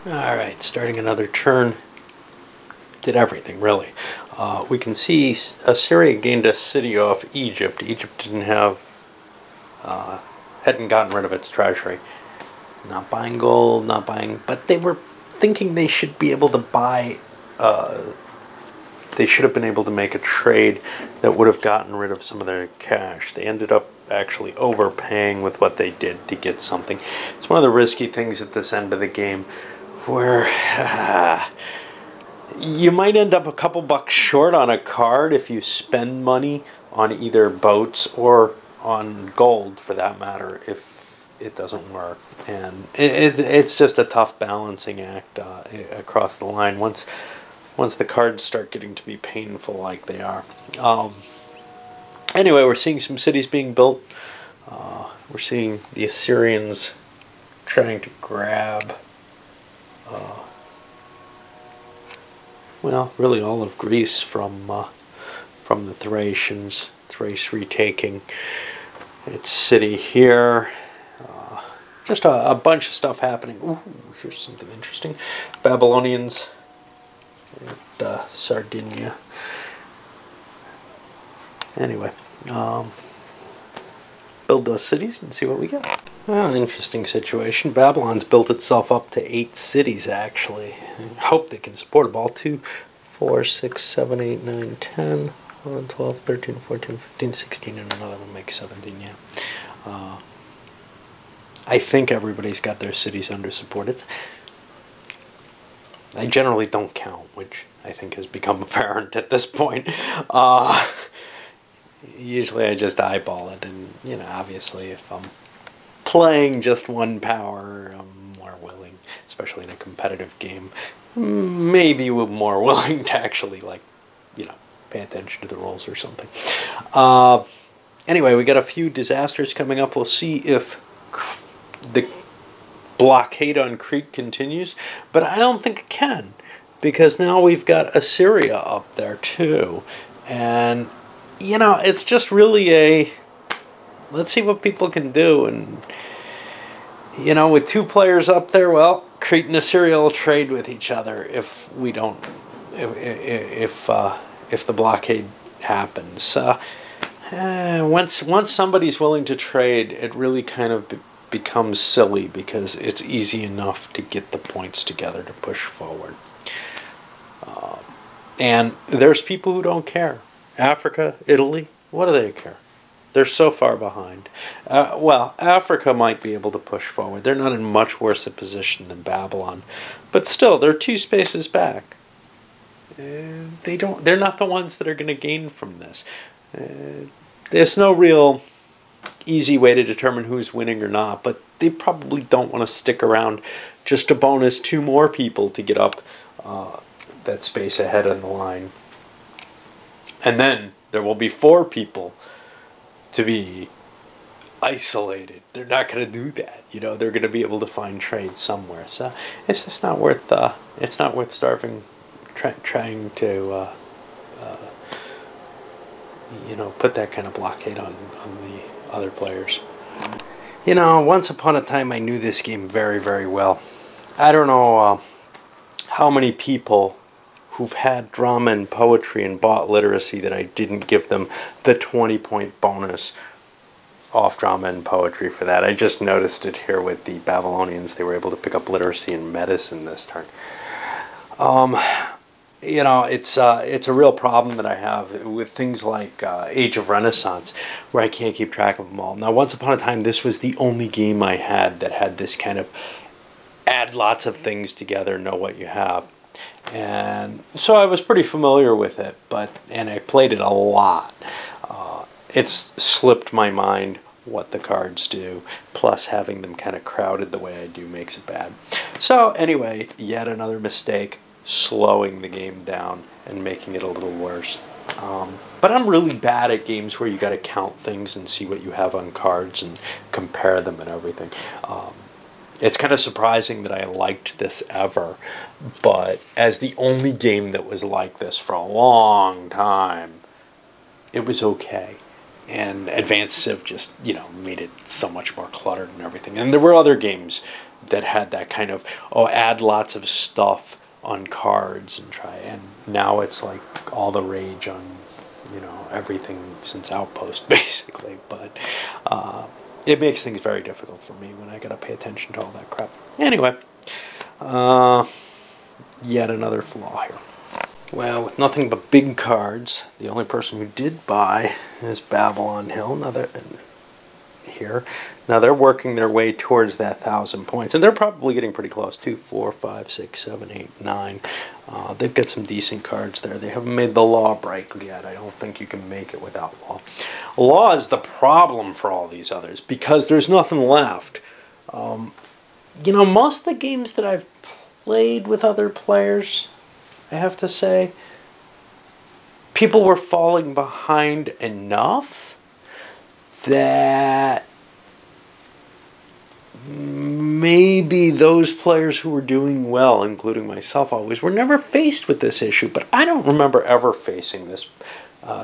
Alright, starting another turn. Did everything, really. We can see Assyria gained a city off Egypt. Egypt hadn't gotten rid of its treasury. Not buying gold, not buying, but they were thinking they should be able to buy, they should have been able to make a trade that would have gotten rid of some of their cash. They ended up actually overpaying with what they did to get something. It's one of the risky things at this end of the game where you might end up a couple bucks short on a card if you spend money on either boats or on gold, for that matter, if it doesn't work. And it's just a tough balancing act across the line once the cards start getting to be painful like they are. Anyway, we're seeing some cities being built. We're seeing the Assyrians trying to grab well, really all of Greece from the Thracians. Thrace retaking its city here. Just a bunch of stuff happening. Ooh, here's something interesting. Babylonians at Sardinia. Anyway, build those cities and see what we get. Well, an interesting situation. Babylon's built itself up to 8 cities, actually. I hope they can support them all. 2, 4, 6, 7, 8, 9, 10, 11, 12, 13, 14, 15, 16, and another one makes 17, yeah. I think everybody's got their cities under support. I generally don't count, which I think has become apparent at this point. Usually I just eyeball it, and, you know, obviously if I'm playing just one power, I'm more willing, especially in a competitive game, maybe more willing to actually, like, you know, pay attention to the rules or something. Anyway, we got a few disasters coming up. We'll see if the blockade on Crete continues, but I don't think it can, because now we've got Assyria up there too, and, you know, it's just really let's see what people can do. And, you know, with 2 players up there, well, Crete and Assyria will trade with each other if we don't, if the blockade happens. Once somebody's willing to trade, it really kind of becomes silly, because it's easy enough to get the points together to push forward. And there's people who don't care. Africa, Italy, what do they care? They're so far behind. Well, Africa might be able to push forward. They're not in much worse a position than Babylon, but still, they're 2 spaces back. They're not the ones that are going to gain from this. There's no real easy way to determine who's winning or not, but they probably don't want to stick around just to bonus 2 more people to get up that space ahead on the line. And then there will be 4 people to be isolated. They're not going to do that. You know, they're going to be able to find trade somewhere. So it's just not worth. It's not worth starving, trying to, you know, put that kind of blockade on the other players. You know, once upon a time, I knew this game very, very well. I don't know how many people who've had drama and poetry and bought literacy that I didn't give them the 20-point bonus off drama and poetry for that. I just noticed it here with the Babylonians. They were able to pick up literacy and medicine this turn. You know, it's a real problem that I have with things like Age of Renaissance, where I can't keep track of them all. Now, once upon a time, this was the only game I had that had this kind of add lots of things together, know what you have. And so I was pretty familiar with it, and I played it a lot. It's slipped my mind what the cards do, plus having them kind of crowded the way I do makes it bad. So anyway, yet another mistake, slowing the game down and making it a little worse. But I'm really bad at games where you got to count things and see what you have on cards and compare them and everything. It's kind of surprising that I liked this ever, but as the only game that was like this for a long time, it was okay. And Advanced Civ just, you know, made it so much more cluttered and everything. And there were other games that had that kind of, oh, add lots of stuff on cards and try, and now it's like all the rage on, you know, everything since Outpost basically. But it makes things very difficult for me when I gotta pay attention to all that crap. Anyway, yet another flaw here. Well, with nothing but big cards, the only person who did buy is Babylon Hill. Now they're working their way towards that 1,000 points, and they're probably getting pretty close. 2, 4, 5, 6, 7, 8, 9. They've got some decent cards there. They haven't made the Law break yet. I don't think you can make it without Law. Law is the problem for all these others because there's nothing left. You know, most of the games that I've played with other players, I have to say, people were falling behind enough that maybe those players who were doing well, including myself always, were never faced with this issue. But I don't remember ever facing this.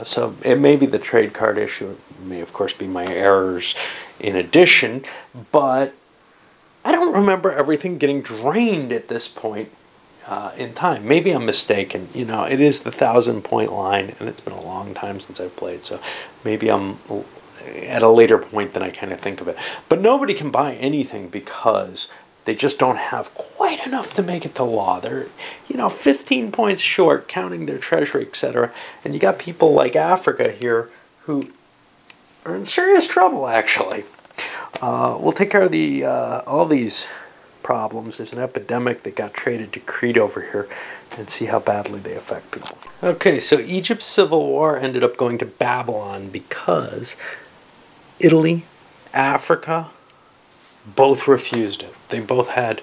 So it may be the trade card issue. It may, of course, be my errors in addition. But I don't remember everything getting drained at this point in time. Maybe I'm mistaken. You know, it is the 1,000-point line, and it's been a long time since I've played. So maybe I'm at a later point than I kind of think of it. But nobody can buy anything because they just don't have quite enough to make it to Law. They're, you know, 15 points short, counting their treasury, etc. And you got people like Africa here who are in serious trouble, actually. We'll take care of the all these problems. There's an epidemic that got traded to Crete over here, and see how badly they affect people. Okay, so Egypt's civil war ended up going to Babylon because Italy, Africa, both refused it. They both had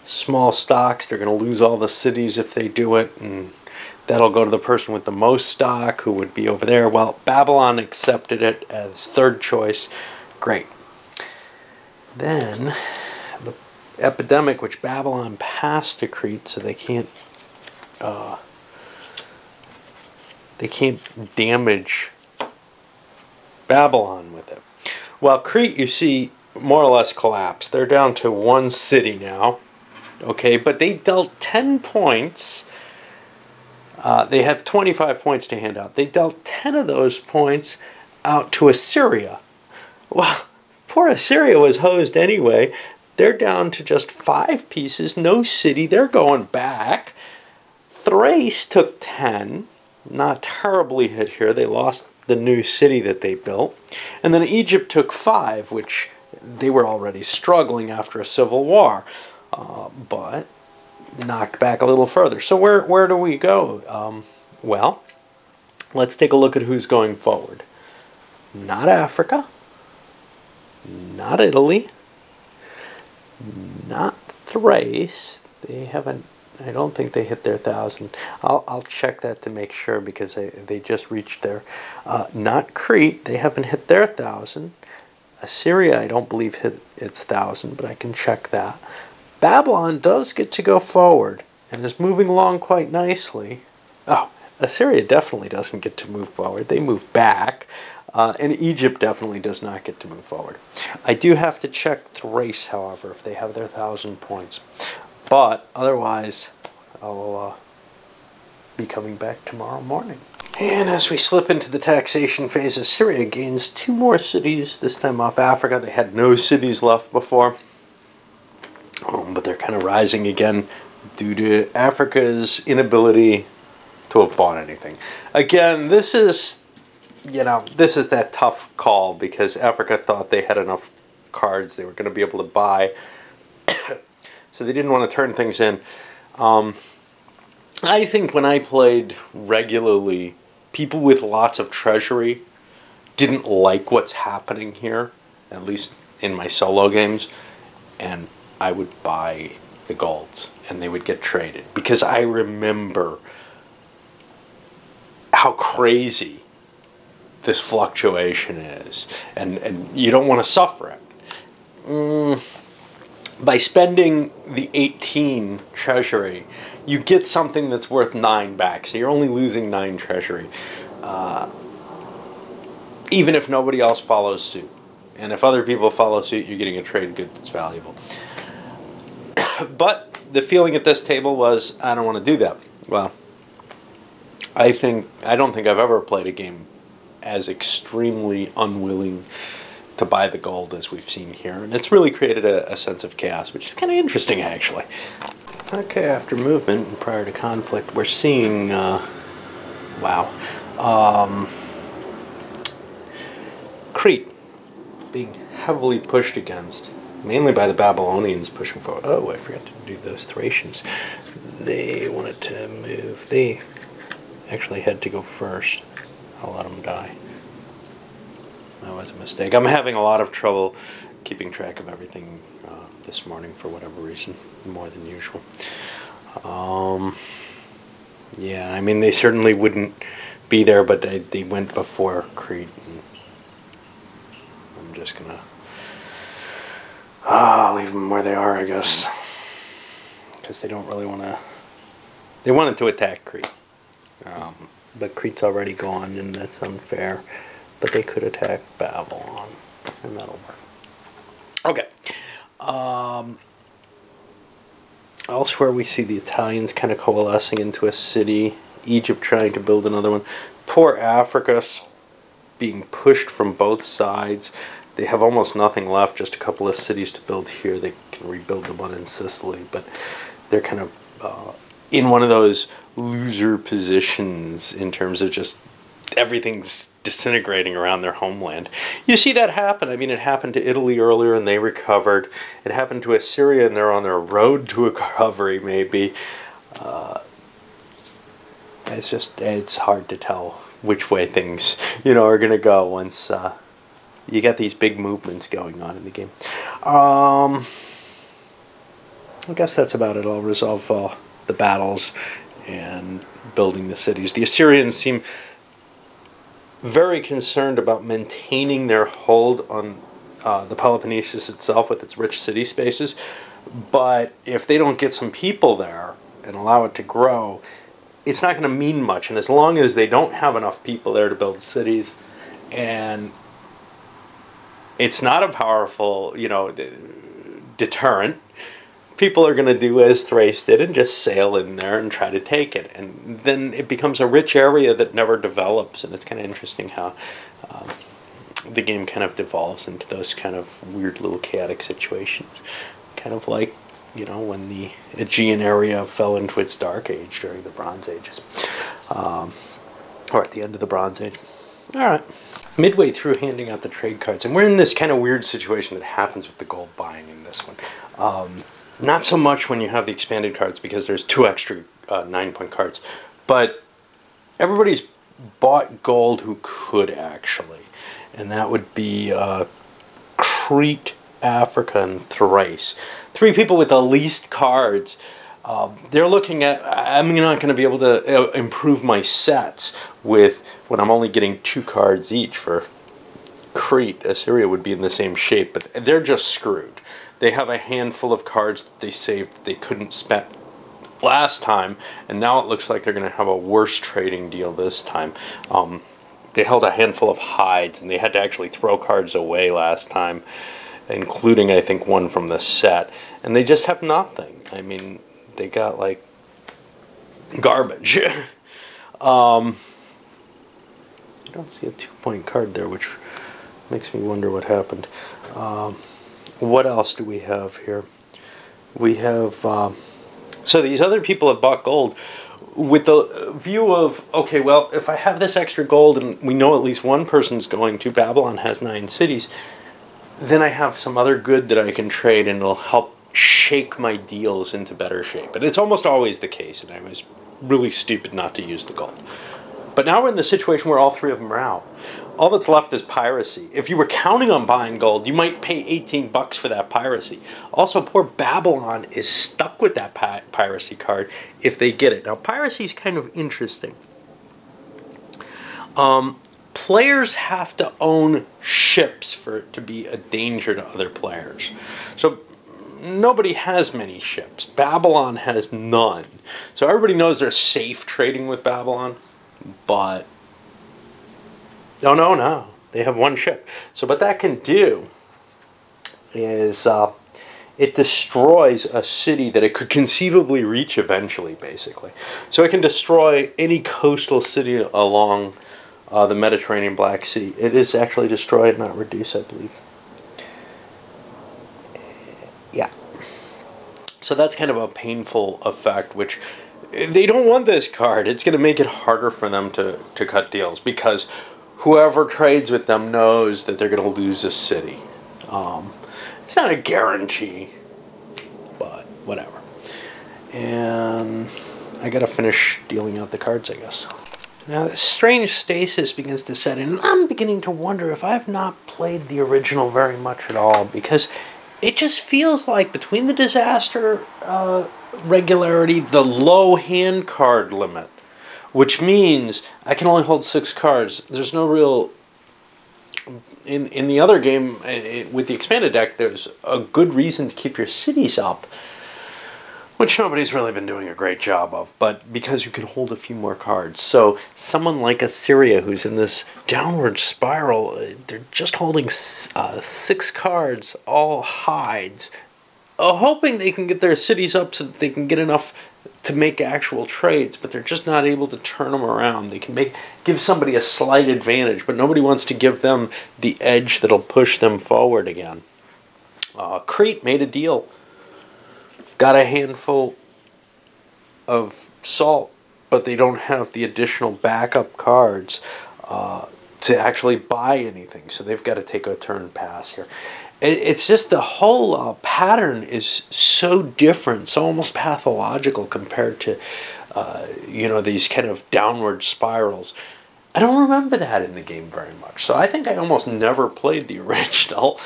small stocks. They're going to lose all the cities if they do it, and that'll go to the person with the most stock who would be over there. Well, Babylon accepted it as third choice. Great. Then the epidemic, which Babylon passed to Crete, so they can't damage Babylon with it. Well, Crete, you see, more or less collapsed. They're down to one city now. Okay, but they dealt 10 points. They have 25 points to hand out. They dealt 10 of those points out to Assyria. Well, poor Assyria was hosed anyway. They're down to just 5 pieces, no city. They're going back. Thrace took 10. Not terribly hit here. They lost the new city that they built. And then Egypt took 5, which they were already struggling after a civil war. But knocked back a little further. So where do we go? Well, let's take a look at who's going forward. Not Africa. Not Italy. Not Thrace. They haven't. I don't think they hit their 1,000. I'll check that to make sure because they just reached there. Not Crete. They haven't hit their 1,000. Assyria, I don't believe hit its 1,000, but I can check that. Babylon does get to go forward and is moving along quite nicely. Oh, Assyria definitely doesn't get to move forward. They move back. And Egypt definitely does not get to move forward. I do have to check Thrace, however, if they have their 1,000 points. But otherwise, I'll be coming back tomorrow morning. And as we slip into the taxation phase, Assyria gains 2 more cities, this time off Africa. They had no cities left before. But they're kind of rising again due to Africa's inability to have bought anything. Again, this is, you know, this is that tough call because Africa thought they had enough cards they were going to be able to buy. So they didn't want to turn things in. I think when I played regularly, people with lots of treasury didn't like what's happening here, at least in my solo games, and I would buy the golds and they would get traded because I remember how crazy this fluctuation is, and you don't want to suffer it. By spending the 18 treasury, you get something that's worth 9 back, so you're only losing 9 treasury, even if nobody else follows suit. And if other people follow suit, you're getting a trade good that's valuable. But the feeling at this table was, I don't want to do that. Well, I don't think I've ever played a game as extremely unwilling to buy the gold as we've seen here. And it's really created a sense of chaos, which is kind of interesting, actually. Okay, after movement and prior to conflict, we're seeing, Crete being heavily pushed against, mainly by the Babylonians pushing forward. Oh, I forgot to do those Thracians. They wanted to move. They actually had to go first. I'll let them die. That was a mistake. I'm having a lot of trouble keeping track of everything this morning for whatever reason, more than usual. Yeah, I mean, they certainly wouldn't be there, but they went before Crete. And I'm just gonna leave them where they are, I guess, because they don't really want to. They wanted to attack Crete, but Crete's already gone, and that's unfair. But they could attack Babylon, and that'll work. Okay. Elsewhere, we see the Italians kind of coalescing into a city. Egypt trying to build another one. Poor Africa being pushed from both sides. They have almost nothing left, just a couple of cities to build here. They can rebuild the one in Sicily, but they're kind of in one of those loser positions in terms of just everything's disintegrating around their homeland. You see that happen. I mean, it happened to Italy earlier and they recovered. It happened to Assyria and they're on their road to recovery, maybe. It's hard to tell which way things, are going to go once you get these big movements going on in the game. I guess that's about it. I'll resolve the battles and building the cities. The Assyrians seem very concerned about maintaining their hold on the Peloponnesus itself with its rich city spaces, but if they don't get some people there and allow it to grow, it's not going to mean much. And as long as they don't have enough people there to build cities, and it's not a powerful, deterrent, people are going to do as Thrace did and just sail in there and try to take it. And then it becomes a rich area that never develops. And it's kind of interesting how the game kind of devolves into those kind of weird little chaotic situations. Kind of like, when the Aegean area fell into its dark age during the Bronze Ages. Or at the end of the Bronze Age. Alright. Midway through handing out the trade cards, and we're in this kind of weird situation that happens with the gold buying in this one. Not so much when you have the expanded cards, because there's 2 extra 9-point cards. But everybody's bought gold who could, actually. And that would be Crete, Africa, and Thrace. 3 people with the least cards. They're looking at, I'm not going to be able to improve my sets with when I'm only getting 2 cards each. For Crete, Assyria would be in the same shape, but they're just screwed. They have a handful of cards that they saved they couldn't spend last time, and now it looks like they're going to have a worse trading deal this time. They held a handful of hides, and they had to actually throw cards away last time, including, I think, one from the set. And they just have nothing. I mean, they got, like, garbage. I don't see a 2-point card there, which makes me wonder what happened. What else do we have here? We have, so these other people have bought gold with the view of, okay, well, if I have this extra gold and we know at least one person's going to, Babylon has 9 cities, then I have some other good that I can trade and it'll help shake my deals into better shape. And it's almost always the case, and I was really stupid not to use the gold. But now we're in the situation where all 3 of them are out. All that's left is piracy. If you were counting on buying gold, you might pay 18 bucks for that piracy. Also, poor Babylon is stuck with that piracy card if they get it. Now, piracy is kind of interesting. Players have to own ships for it to be a danger to other players. So nobody has many ships. Babylon has none. So everybody knows they're safe trading with Babylon, but no, they have 1 ship. So what that can do is it destroys a city that it could conceivably reach eventually, basically. So it can destroy any coastal city along the Mediterranean Black Sea. It is actually destroy, not reduce, I believe. Yeah. So that's kind of a painful effect, which they don't want this card. It's going to make it harder for them to cut deals, because whoever trades with them knows that they're going to lose a city. It's not a guarantee, but whatever. And I got to finish dealing out the cards, I guess. Now, this strange stasis begins to set in. I'm beginning to wonder if I've not played the original very much at all, because it just feels like between the disaster regularity, the low hand card limit, which means I can only hold 6 cards. There's no real... In the other game, with the expanded deck, there's a good reason to keep your cities up, which nobody's really been doing a great job of, but because you can hold a few more cards. So someone like Assyria, who's in this downward spiral, they're just holding 6 cards, all hides, hoping they can get their cities up so that they can get enough to make actual trades, but they're just not able to turn them around. They can give somebody a slight advantage, but nobody wants to give them the edge that'll push them forward again. Crete made a deal. Got a handful of salt, but they don't have the additional backup cards to actually buy anything, so they've got to take a turn pass here. It's just the whole pattern is so different, so almost pathological compared to, you know, these kind of downward spirals. I don't remember that in the game very much, so I think I almost never played the original.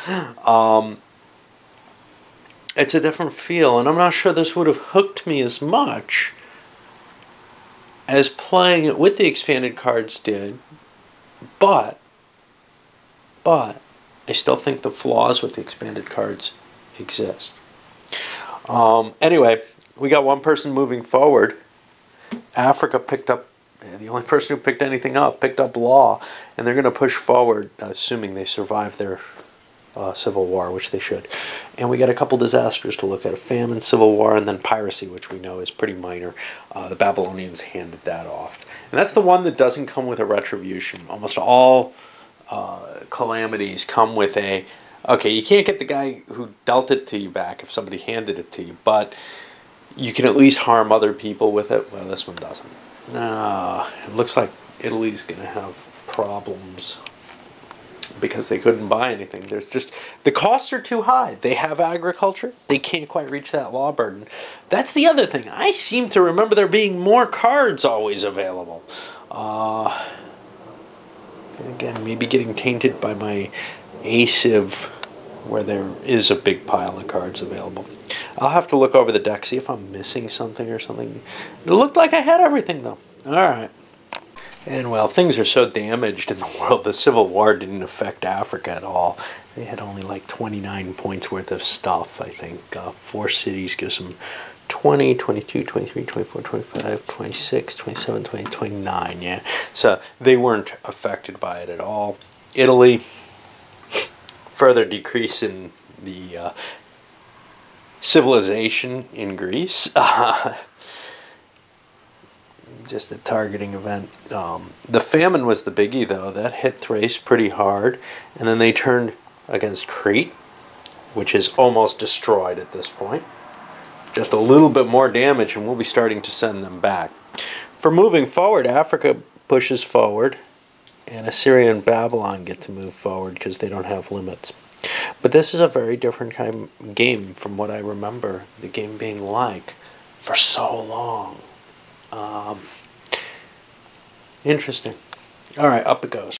It's a different feel, and I'm not sure this would have hooked me as much as playing it with the expanded cards did, but I still think the flaws with the expanded cards exist. Anyway, we got one person moving forward. Africa picked up, the only person who picked anything up, picked up law, and they're going to push forward, assuming they survive their civil war, which they should. And we got a couple disasters to look at: a famine, civil war, and then piracy, which we know is pretty minor. The Babylonians handed that off. And that's the one that doesn't come with a retribution. Almost all calamities come with a, okay, you can't get the guy who dealt it to you back if somebody handed it to you, but you can at least harm other people with it. Well, this one doesn't. It looks like Italy's going to have problems because they couldn't buy anything. There's just, the costs are too high. They have agriculture. They can't quite reach that law burden. That's the other thing. I seem to remember there being more cards always available. Again, maybe getting tainted by my A-Civ, where there is a big pile of cards available. I'll have to look over the deck, see if I'm missing something or something. It looked like I had everything, though. Alright. And, well, things are so damaged in the world. The Civil War didn't affect Africa at all. They had only like 29 points worth of stuff, I think. 4 cities gives them 20, 22, 23, 24, 25, 26, 27, 28, 29, yeah. So they weren't affected by it at all. Italy, further decrease in the civilization in Greece. Just a targeting event. The famine was the biggie, though. That hit Thrace pretty hard. And then they turned against Crete, which is almost destroyed at this point. Just a little bit more damage and we'll be starting to send them back. For moving forward, Africa pushes forward and Assyria and Babylon get to move forward because they don't have limits. But this is a very different kind of game from what I remember the game being like for so long. Interesting. Alright, up it goes.